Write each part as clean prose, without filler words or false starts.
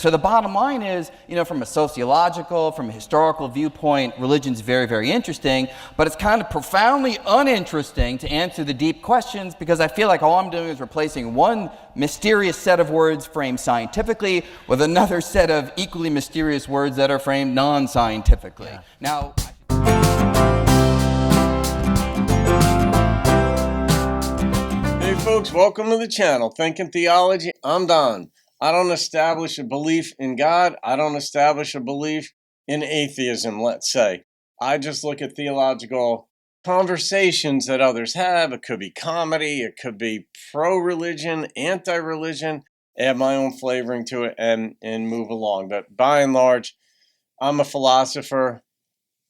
So the bottom line is, from a sociological, from a historical viewpoint, religion's very, very interesting, but it's kind of profoundly uninteresting to answer the deep questions, because I feel like all I'm doing is replacing one mysterious set of words framed scientifically with another set of equally mysterious words that are framed non-scientifically. Yeah. Now, Hey folks, welcome to the channel, Thinking Theology. I'm Don. I don't establish a belief in God. I don't establish a belief in atheism, let's say. I just look at theological conversations that others have. It could be comedy, it could be pro-religion, anti-religion, add my own flavoring to it and move along. But by and large, I'm a philosopher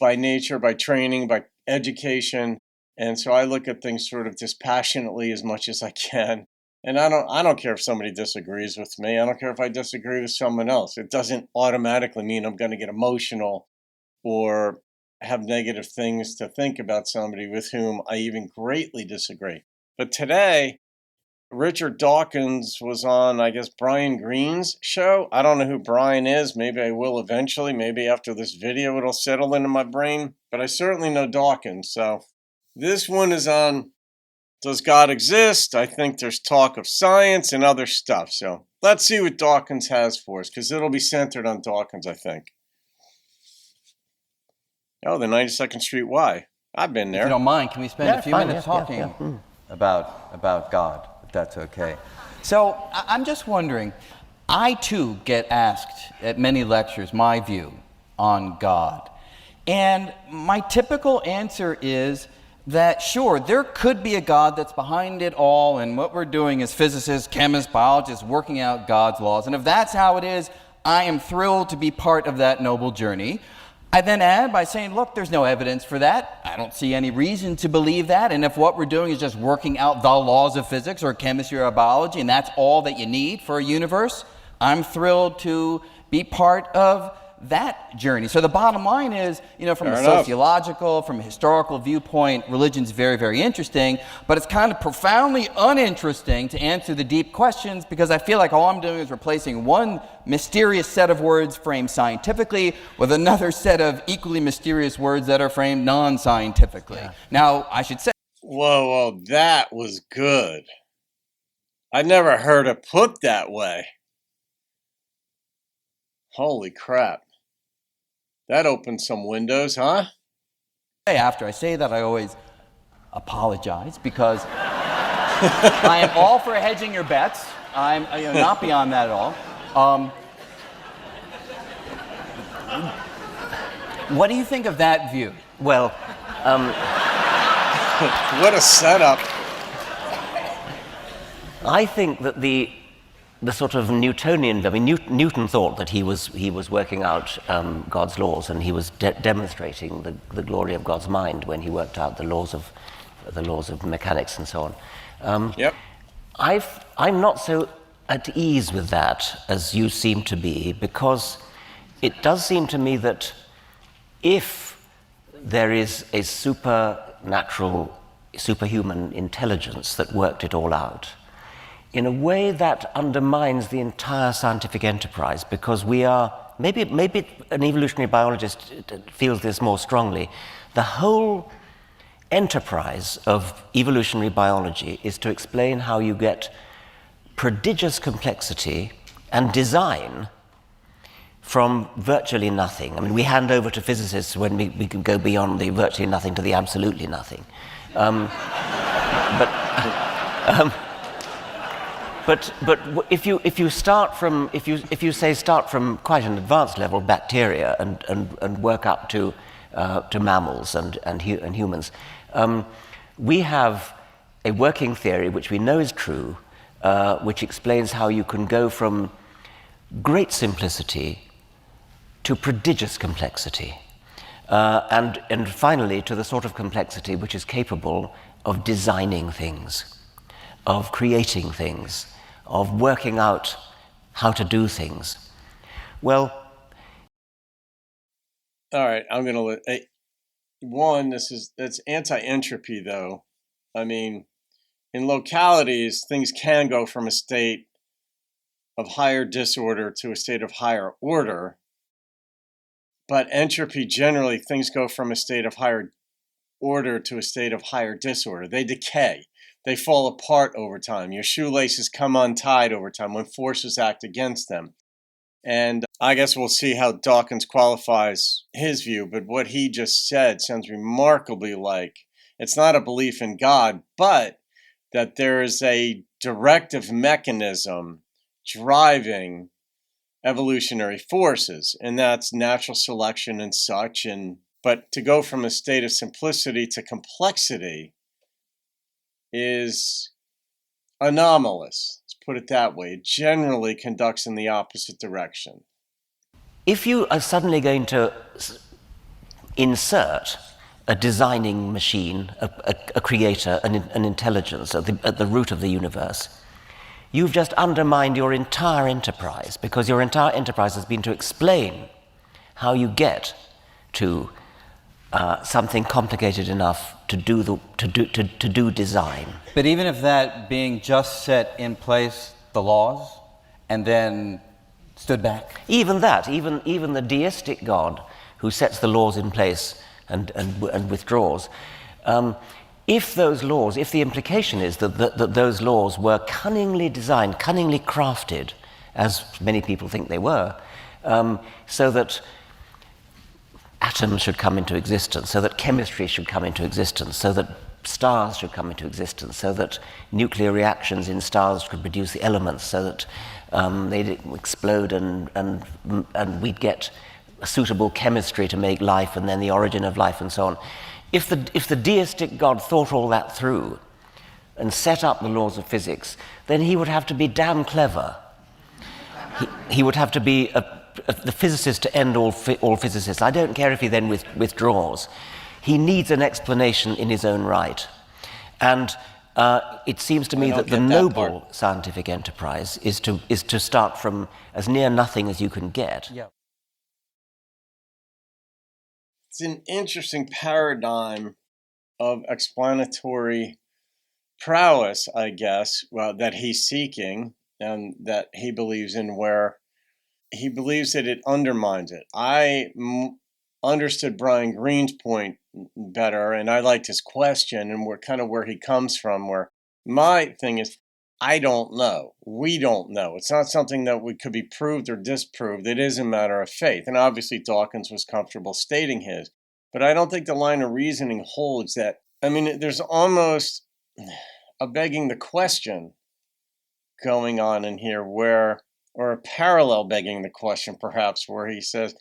by nature, by training, by education. And so I look at things sort of dispassionately as much as I can. And I don't care if somebody disagrees with me. I don't care if I disagree with someone else. It doesn't automatically mean I'm going to get emotional or have negative things to think about somebody with whom I even greatly disagree. But today, Richard Dawkins was on, I guess, Brian Greene's show. I don't know who Brian is. Maybe I will eventually. Maybe after this video it'll settle into my brain. But I certainly know Dawkins. So this one is on, does God exist? I think there's talk of science and other stuff. So let's see what Dawkins has for us, because it'll be centered on Dawkins, I think. Oh, the 92nd Street Y. I've been there. if you don't mind, can we spend a few minutes talking Yeah. about God, if that's okay? So I'm just wondering, I too get asked at many lectures my view on God. And my typical answer is that, sure, there could be a God that's behind it all, and what we're doing as physicists, chemists, biologists, working out God's laws. And if that's how it is, I am thrilled to be part of that noble journey. I then add by saying, look, there's no evidence for that. I don't see any reason to believe that. And if what we're doing is just working out the laws of physics or chemistry or biology, and that's all that you need for a universe, I'm thrilled to be part of that journey. So the bottom line is, from a sociological, from a historical viewpoint, religion's very, very interesting, but it's kind of profoundly uninteresting to answer the deep questions, because I feel like all I'm doing is replacing one mysterious set of words framed scientifically with another set of equally mysterious words that are framed non-scientifically. Yeah. Now, I should say, Whoa, that was good. I never heard it put that way. Holy crap. That opened some windows, huh? after I say that, I always apologize, because I am all for hedging your bets. I'm not beyond that at all. What do you think of that view? Well, What a setup. I think that the sort of Newtonian, Newton thought that he was working out God's laws, and he was demonstrating the glory of God's mind when he worked out the laws of mechanics and so on. Yep. I'm not so at ease with that as you seem to be, because it does seem to me that if there is a supernatural, superhuman intelligence that worked it all out, in a way that undermines the entire scientific enterprise, because we are, maybe an evolutionary biologist feels this more strongly, the whole enterprise of evolutionary biology is to explain how you get prodigious complexity and design from virtually nothing. I mean, we hand over to physicists when we can go beyond the virtually nothing to the absolutely nothing. But if you start from quite an advanced level, bacteria, and work up to mammals and humans, we have a working theory which we know is true, which explains how you can go from great simplicity to prodigious complexity, and finally to the sort of complexity which is capable of designing things, of creating things, of working out how to do things. Well, All right, I'm going to one, that's anti-entropy though. I mean, in localities, things can go from a state of higher disorder to a state of higher order. But entropy, generally, things go from a state of higher order to a state of higher disorder. They decay. They fall apart over time. Your shoelaces come untied over time when forces act against them. And I guess we'll see how Dawkins qualifies his view, but what he just said sounds remarkably like it's not a belief in God, but that there is a directive mechanism driving evolutionary forces, and that's natural selection and such. But to go from a state of simplicity to complexity is anomalous. Let's put it that way. It generally conducts in the opposite direction. If you are suddenly going to insert a designing machine, a creator, an intelligence at the root of the universe, you've just undermined your entire enterprise, because your entire enterprise has been to explain how you get to something complicated enough to do design. But even if that being just set in place the laws and then stood back? Even that, even the deistic God who sets the laws in place and withdraws, if those laws, if the implication is that those laws were cunningly designed, cunningly crafted, as many people think they were, so that atoms should come into existence, so that chemistry should come into existence, so that stars should come into existence, so that nuclear reactions in stars could produce the elements, so that they'd explode and we'd get a suitable chemistry to make life, and then the origin of life and so on. If the deistic God thought all that through and set up the laws of physics, then he would have to be damn clever. He would have to be the physicist to end all physicists. I don't care if he then withdraws. He needs an explanation in his own right. And it seems to me that the noble scientific enterprise is to start from as near nothing as you can get. Yeah. It's an interesting paradigm of explanatory prowess, I guess, that he's seeking and that he believes in, where he believes that it undermines it. I understood Brian Greene's point better, and I liked his question and where he comes from, where my thing is, I don't know. We don't know. It's not something that could be proved or disproved. It is a matter of faith. And obviously Dawkins was comfortable stating his. But I don't think the line of reasoning holds that. I mean, there's almost a begging the question going on in here, or a parallel begging the question perhaps, where he says,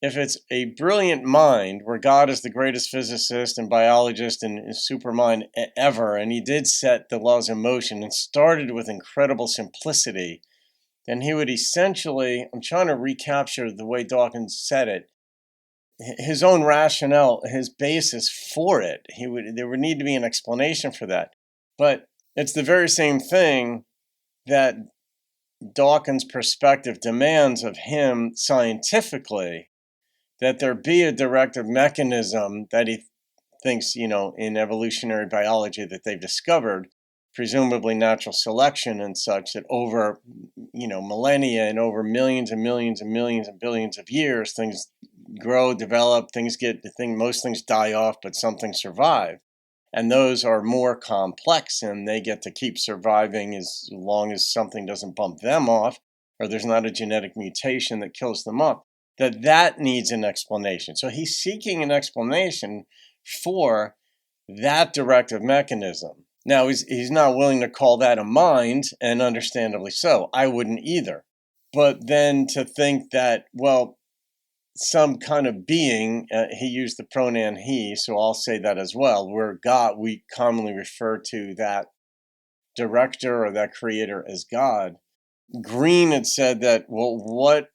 if it's a brilliant mind, where God is the greatest physicist and biologist and supermind ever, and he did set the laws of motion and started with incredible simplicity, then he would essentially, I'm trying to recapture the way Dawkins said it, his own rationale, his basis for it, there would need to be an explanation for that. But it's the very same thing that Dawkins' perspective demands of him scientifically, that there be a directive mechanism that he thinks, in evolutionary biology that they've discovered, presumably natural selection and such, that over, millennia and over millions and millions and millions and billions of years, things grow, develop, most things die off, but some things survive. And those are more complex, and they get to keep surviving as long as something doesn't bump them off, or there's not a genetic mutation that kills them off. That needs an explanation. So he's seeking an explanation for that directive mechanism. Now, he's not willing to call that a mind, and understandably so. I wouldn't either. But then to think that, some kind of being, he used the pronoun he, so I'll say that as well, where God, we commonly refer to that director or that creator as God. Greene had said that, what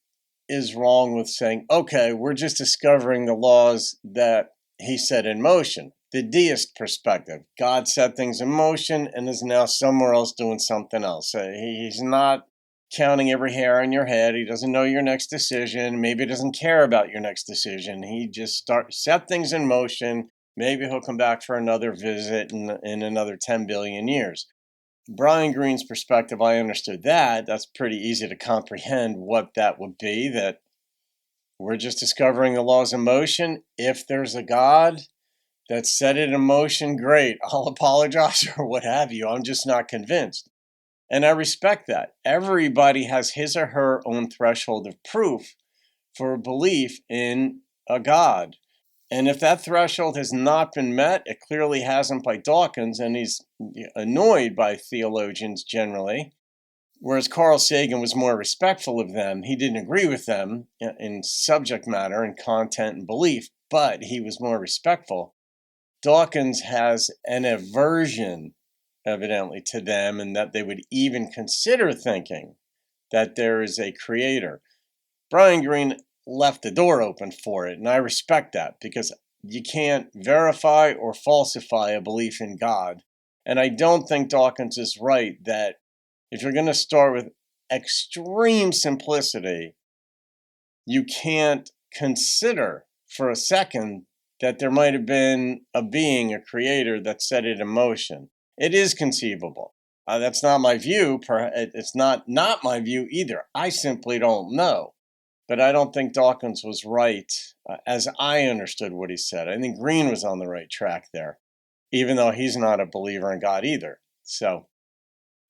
is wrong with saying, okay, we're just discovering the laws that he set in motion? The deist perspective. God set things in motion and is now somewhere else doing something else. He's not counting every hair on your head. He doesn't know your next decision. Maybe he doesn't care about your next decision. He just set things in motion. Maybe he'll come back for another visit in another 10 billion years. Brian Greene's perspective, I understood that. That's pretty easy to comprehend what that would be, that we're just discovering the laws of motion. If there's a God that set it in motion, great. I'll apologize or what have you. I'm just not convinced. And I respect that. Everybody has his or her own threshold of proof for belief in a God. And if that threshold has not been met, it clearly hasn't by Dawkins, and he's annoyed by theologians generally. Whereas Carl Sagan was more respectful of them. He didn't agree with them in subject matter and content and belief, but he was more respectful. Dawkins has an aversion, evidently, to them, and that they would even consider thinking that there is a creator. Brian Greene left the door open for it, and I respect that, because you can't verify or falsify a belief in God. And I don't think Dawkins is right that if you're going to start with extreme simplicity, you can't consider for a second that there might have been a being, a creator that set it in motion. It is conceivable. That's not my view. It's not my view either. I simply don't know. But I don't think Dawkins was right as I understood what he said. I think Greene was on the right track there, even though he's not a believer in God either. So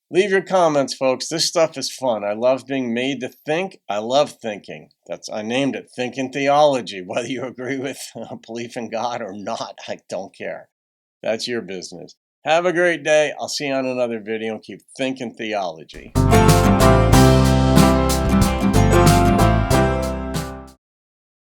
leave your comments, folks. This stuff is fun. I love being made to think. I love thinking. I named it Thinking Theology. Whether you agree with belief in God or not, I don't care. That's your business. Have a great day. I'll see you on another video and keep thinking theology.